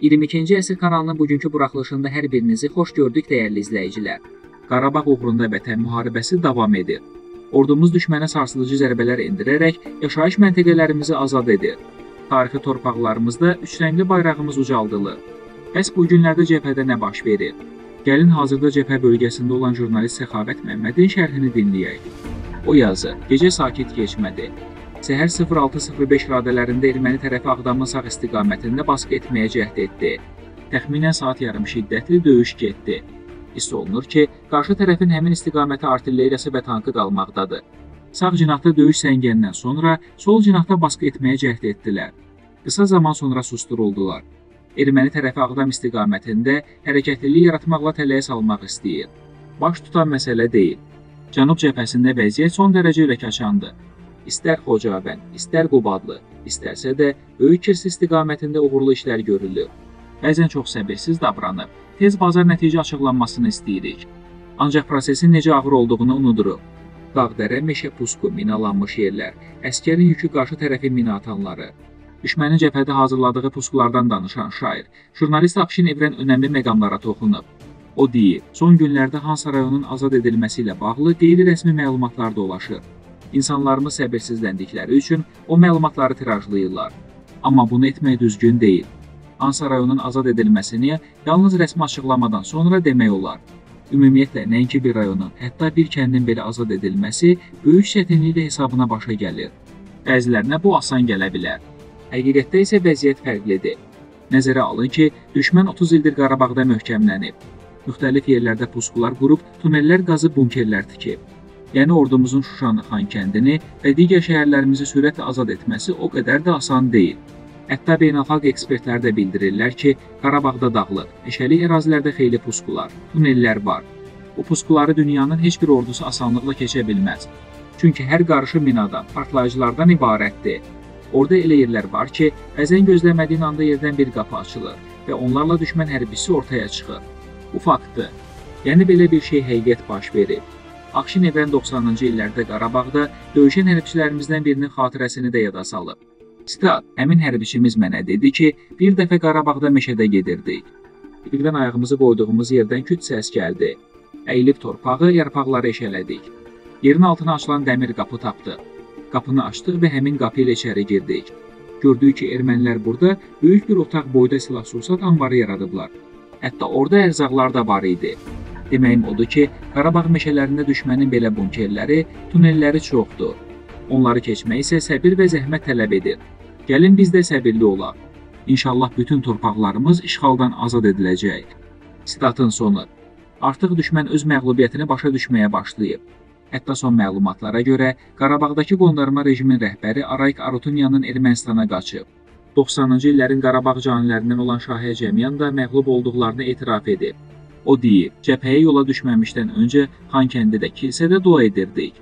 22-ci əsr kanalının bugünkü buraxılışında hər birinizi xoş gördük dəyərli izləyicilər. Qarabağ uğrunda Vətən müharibəsi davam edir. Ordumuz düşmənə sarsıdıcı zərbələr endirərək yaşayış məntəqələrimizi azad edir. Tarixi torpaqlarımızda üçrəngli bayrağımız ucaldılır. Bəs bu günlərdə cəbhədə nə baş verir? Gəlin hazırda cəbhə bölgəsində olan jurnalist Səxavət Məmmədin şərhini dinləyək. O yazır, gecə sakit keçmədi. Səhər 06:05 radələrində erməni tərəfi Ağdamın sağ istiqamətində baskı etməyə cəhd etdi. Təxminən saat yarım şiddətli döyüş getdi. Hiss olunur ki, qarşı tərəfin həmin istiqamətə artilleriyası və tankı qalmaqdadır. Sağ cinahda döyüş səngəndən sonra sol cinahda baskı etməyə cəhd etdilər. Qısa zaman sonra susturuldular. Erməni tərəfi Ağdam istiqamətində hərəkətlilik yaratmaqla tələyə salmaq istəyir. Baş tutan məsələ deyil. Cənub cəbhəsində vəziyyət son dərəcə ürəkaçandır. İstər Xocavənd, istər Qubadlı, istərsə də Böyük Kirs istiqamətində uğurlu işlər görülür. Bəzən çox səbirsiz davranıb, tez bazar nəticə açıqlanmasını istəyirik. Ancaq prosesin necə ağır olduğunu unuduruq. Dağdərə, meşə pusku, minalanmış yerlər, əskərin yükü qarşı tərəfin mina atanları. Düşmənin cəbhədə hazırladığı puskulardan danışan şair, jurnalist Akşin Evrən önəmli məqamlara toxunub. O deyir, son günlərdə Hansa rayonunun azad edilməsi ilə bağlı qeyri-rəsmi məlumatlar dolaşır. İnsanlarımız səbirsizləndikləri üçün o məlumatları tirajlayırlar. Amma bunu etmək düzgün deyil. Hansa rayonunun azad edilməsini yalnız rəsmi açıqlamadan sonra demək olar. Ümumiyyətlə, nəinki bir rayonun, hətta bir kəndin belə azad edilməsi böyük çətinliklə hesabına başa gəlir. Bəzilərinə bu asan gələ bilər. Həqiqətdə isə vəziyyət fərqlidir. Nəzərə alın ki, düşmən 30 ildir Qarabağda möhkəmlənib. Müxtəlif yerlərdə puskular qurub, tunellər qazıb bunkerlər tikib. Yəni ordumuzun Şuşanı, Xankəndini və digər şəhərlərimizi sürətlə azad etməsi o qədər də asan deyil. Hətta beynəlxalq ekspertlər də bildirirlər ki, Qarabağda dağlıq, meşəlik ərazilərdə xeyli puskular, tunellər var. Bu puskuları dünyanın heç bir ordusu asanlıqla keçə bilməz. Çünki hər qarışı minadan, partlayıcılardan ibarətdir. Orada elə yerlər var ki, bəzən gözləmədiyin anda yerdən bir qapı açılır və onlarla düşmən hərbisi ortaya çıxır. Bu faktdır. Yəni belə bir şey həqiqət baş verir. Akşin Evrən 90-cı illərdə Qarabağda döyüşən hərbiçilərimizdən birinin xatirəsini də yada salıb. Sitat, həmin hərbiçimiz mənə dedi ki, bir dəfə Qarabağda meşədə gedirdik. Birdən ayağımızı qoyduğumuz yerdən küt səs gəldi. Əyilib torpağı, yarpaqları eşələdik. Yerin altına açılan dəmir qapı tapdıq. Qapını açdıq və həmin qapı ilə içəri girdik. Gördük ki, ermənilər burada böyük bir otaq boyda silah-sursat anbarı yaradıblar. Hətta orada ərzaqlar da var idi. Deməyim odur ki, Qarabağ meşələrində düşmənin belə bunkerləri, tunelləri çoxdur. Onları keçmək isə səbir və zəhmət tələb edir. Gəlin biz də səbirli olaq. İnşallah bütün torpaqlarımız işğaldan azad ediləcək. Sitatın sonu. Artıq düşmən öz məğlubiyyətini başa düşməyə başlayıb. Hətta son məlumatlara görə Qarabağdakı qondarma rejimin rəhbəri Arayik Arutunyanın Ermənistana qaçıb. 90-cı illərin Qarabağ canilərindən olan Şahiyə Cəmiyan da məğlub olduqlarını etiraf edib. O deyir, cəbhəyə yola düşməmişdən öncə Xankəndidə kilsədə dua edirdik.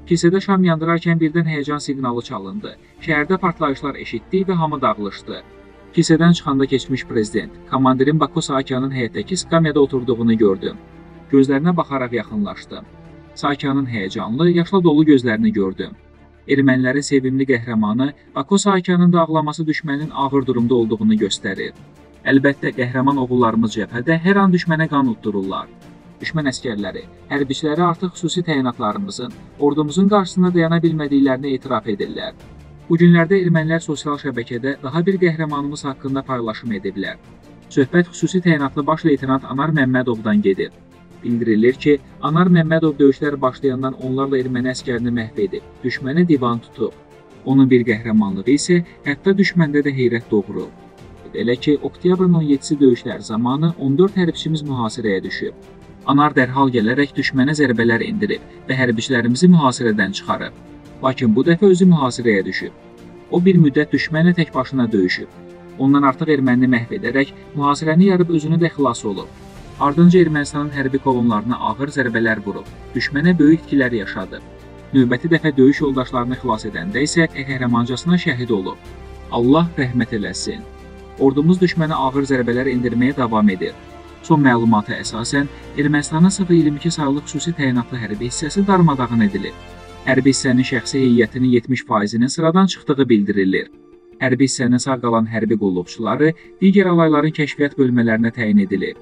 Kilsədə şam yandırarkən birdən həyəcan siqnalı çalındı. Şəhərdə partlayışlar eşitdik və hamı dağılışdı. Kilsədən çıxanda keçmiş prezident, komandirin Bako Saakyanın həyətdəki skamyada oturduğunu gördüm. Gözlərinə baxaraq yaxınlaşdım. Saakyanın həyəcanlı, yaşla dolu gözlərini gördüm. Ermənilərin sevimli qəhrəmanı Bako Saakyanın da ağlaması düşmənin ağır durumda olduğunu göstərir. Əlbəttə, qəhrəman oğullarımız cəbhədə hər an düşmənə qan utdururlar. Düşmən əskərləri, hərbiçiləri artıq xüsusi təyinatlarımızın, ordumuzun qarşısında dayana bilmədiklərini etiraf edirlər. Bu günlərdə ermənilər sosial şəbəkədə daha bir qəhrəmanımız haqqında paylaşım ediblər. Söhbət xüsusi təyinatlı baş leytenant Anar Məmmədovdan gedir. Bildirilir ki, Anar Məmmədov döyüşlər başlayandan onlarla erməni əskərini məhv edib, düşməni divan tutub. Onun bir qəhrəmanlığı isə hətta düşməndə də heyrət doğurur. Elə ki, oktyabrın 17-si döyüşlər zamanı 14 hərbçimiz mühasirəyə düşüb. Anar dərhal gələrək düşmənə zərbələr endirib və hərbçilərimizi mühasirədən çıxarıb. Lakin bu dəfə özü mühasirəyə düşüb. O bir müddət düşmənlə tək başına döyüşüb. Ondan artıq ermənini məhv edərək mühasirəni yarıb özünü də xilas olub. Ardınca Ermənistanın hərbi kolonlarına ağır zərbələr vurub, düşmənə böyük itkilər yaşadı. Növbəti dəfə döyüş yoldaşlarını xilas edəndə isə qəhrəmancasına şəhid olub. Allah rəhmət eləsin. Ordumuz düşmənə ağır zərbələr endirməyə davam edir. Son məlumata əsasən, Ermənistanın 022 saylı xüsusi təyinatlı hərbi hissəsi darmadağın edilib. Hərbi hissənin şəxsi heyətinin 70%-nin sıradan çıxdığı bildirilir. Hərbi hissənin sağ qalan hərbi qulluqçuları digər alayların kəşfiyyat bölmələrinə təyin edilib.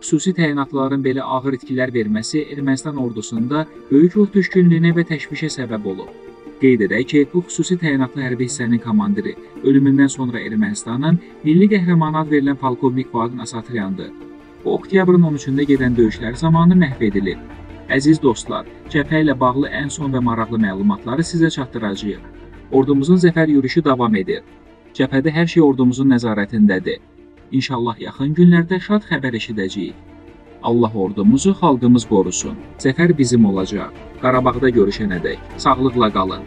Xüsusi təyinatlıların belə ağır itkilər verməsi Ermənistan ordusunda böyük ruh düşkünlüyünə və təşvişə səbəb olub. Qeyd edək ki, bu xüsusi təyinatlı hərbi hissənin komandiri ölümündən sonra Ermənistanın milli qəhrəmanı ad verilən polkovnik Vaqin Asatryandır. O, oktyabrın 13-də gedən döyüşlər zamanı məhv edilib. Əziz dostlar, cəbhə ilə bağlı ən son və maraqlı məlumatları sizə çatdıracağıq. Ordumuzun zəfər yürüşü davam edir. Cəbhədə hər şey ordumuzun nəzarətindədir. İnşallah yaxın günlərdə şad xəbər eşidəcəyik. Allah ordumuzu, xalqımız qorusun. Zəfər bizim olacaq. Qarabağda görüşənədək sağlıqla qalın.